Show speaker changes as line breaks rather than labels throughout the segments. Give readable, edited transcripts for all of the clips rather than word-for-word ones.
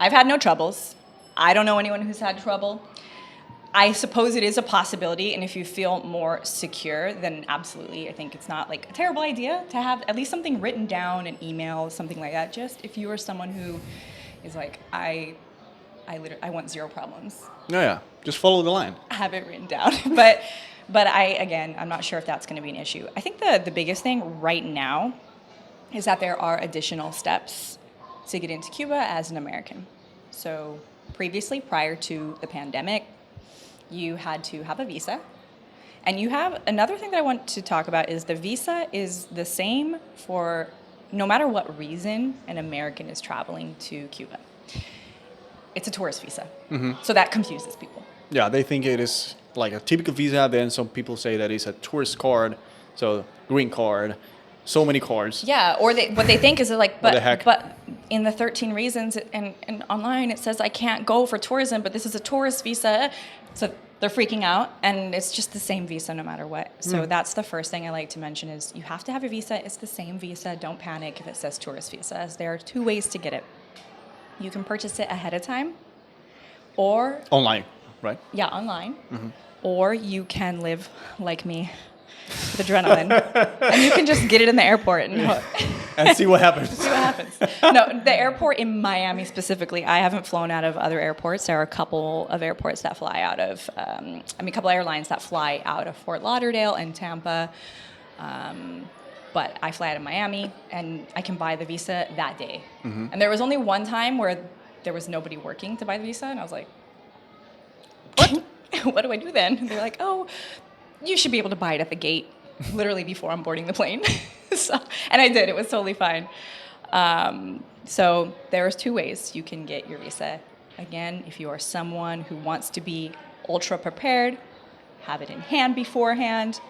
I've had no troubles. I don't know anyone who's had trouble. I suppose it is a possibility, and if you feel more secure, then absolutely, I think it's not like a terrible idea to have at least something written down, an email, something like that. Just if you are someone who is like, I want zero problems.
Yeah. Just follow the line.
Have it written down, but I'm not sure if that's going to be an issue. I think the biggest thing right now is that there are additional steps to get into Cuba as an American. So previously, prior to the pandemic, you had to have a visa. And you have another thing that I want to talk about is the visa is the same for no matter what reason an American is traveling to Cuba. It's a tourist visa. So that confuses people.
Yeah, they think it is like a typical visa. Then some people say that it's a tourist card, so green card, so many cards.
Yeah, or what they think is like,
What the heck?
but in the 13 reasons and online it says I can't go for tourism, but this is a tourist visa. So they're freaking out, and it's just the same visa no matter what. So that's the first thing I like to mention is you have to have a visa. It's the same visa. Don't panic if it says tourist visa. As there are two ways to get it. You can purchase it ahead of time, or
Online, right?
yeah, online, or you can live like me with adrenaline, and you can just get it in the airport
And see what happens.
see what happens. No, the airport in Miami specifically, I haven't flown out of other airports. There are a couple of airports that fly out of, a couple of airlines that fly out of Fort Lauderdale and Tampa. But I fly out of Miami, and I can buy the visa that day. And there was only one time where there was nobody working to buy the visa, and I was like, what? What do I do then? And they're like, oh, you should be able to buy it at the gate, literally before I'm boarding the plane. And I did. It was totally fine. So there's two ways you can get your visa. Again, if you are someone who wants to be ultra prepared, have it in hand beforehand,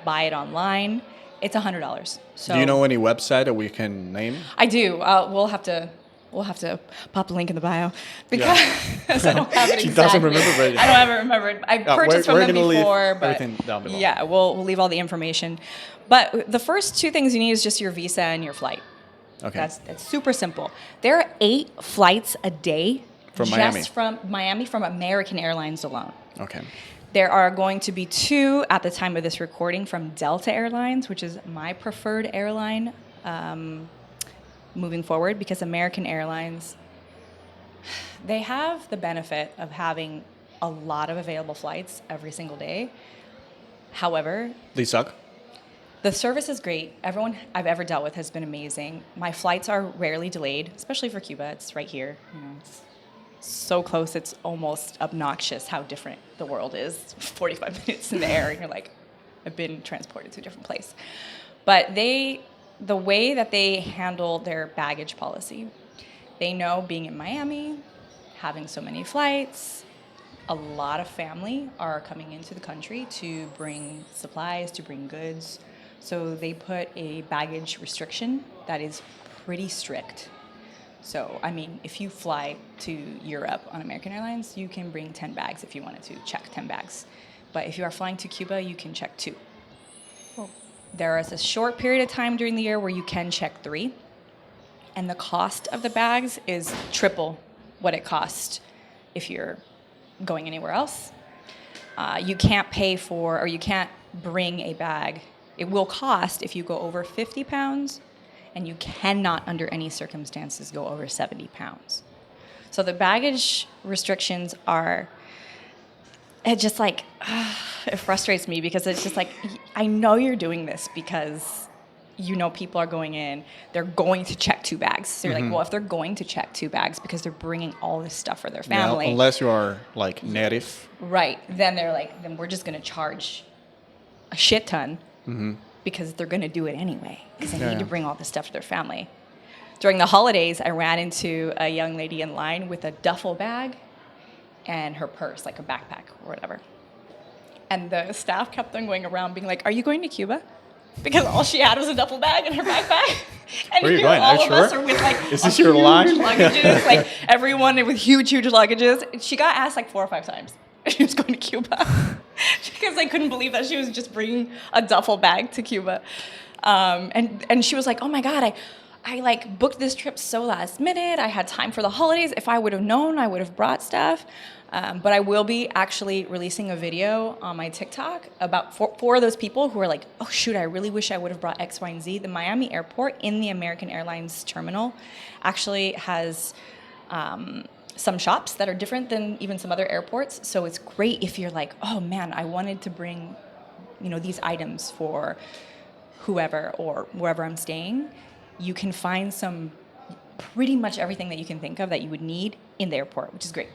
buy it online. It's $100. So
Do you know any website that we can name?
I do. We'll have to pop a link in the bio because I don't have it exactly.
She doesn't remember, but
I don't ever remember it. I purchased from them before, but
everything down below.
yeah, we'll leave all the information. But the first two things you need is just your visa and your flight.
Okay.
That's super simple. There are 8 flights a day
From
just
Miami.
from Miami from American Airlines alone.
Okay.
There are going to be 2 at the time of this recording from Delta Airlines, which is my preferred airline moving forward, because American Airlines, they have the benefit of having a lot of available flights every single day. However,
They suck?
the service is great. Everyone I've ever dealt with has been amazing. My flights are rarely delayed, especially for Cuba. It's right here. It's so close, it's almost obnoxious how different the world is. 45 minutes in the air, and you're like, I've been transported to a different place. But the way that they handle their baggage policy, they know being in Miami, having so many flights, a lot of family are coming into the country to bring supplies, to bring goods. So they put a baggage restriction that is pretty strict. So, I mean, if you fly to Europe on American Airlines, you can bring 10 bags if you wanted to, check 10 bags. But if you are flying to Cuba, you can check 2. There is a short period of time during the year where you can check 3. And the cost of the bags is triple what it costs if you're going anywhere else. You can't pay for, or you can't bring a bag. It will cost if you go over 50 pounds, and you cannot, under any circumstances, go over 70 pounds. So the baggage restrictions are, it just like, it frustrates me because it's just like, I know you're doing this because you know people are going in, they're going to check 2 bags. So you're like, well, if they're going to check 2 bags because they're bringing all this stuff for their family.
Yeah, unless you are like native.
Right. Then they're like, then we're just going to charge a shit ton. Because they're going to do it anyway, because they need to bring all this stuff to their family. During the holidays, I ran into a young lady in line with a duffel bag and her purse, like a backpack or whatever. And the staff kept on going around being like, are you going to Cuba? Because all she had was a duffel bag and her backpack. And
Where are you
here
going?
all of
Sure?
us are with like
Is this your line?
luggages, like everyone with huge luggages. She got asked like 4 or 5 times if she was going to Cuba. Because I couldn't believe that she was just bringing a duffel bag to Cuba. And she was like, oh my God, I like booked this trip so last minute. I had time for the holidays. If I would have known, I would have brought stuff. But I will be actually releasing a video on my TikTok about for those people who are like, oh shoot, I really wish I would have brought X, Y, and Z. The Miami airport in the American Airlines terminal actually has some shops that are different than even some other airports. So it's great if you're like, oh man, I wanted to bring, these items for whoever or wherever I'm staying. You can find pretty much everything that you can think of that you would need in the airport, which is great.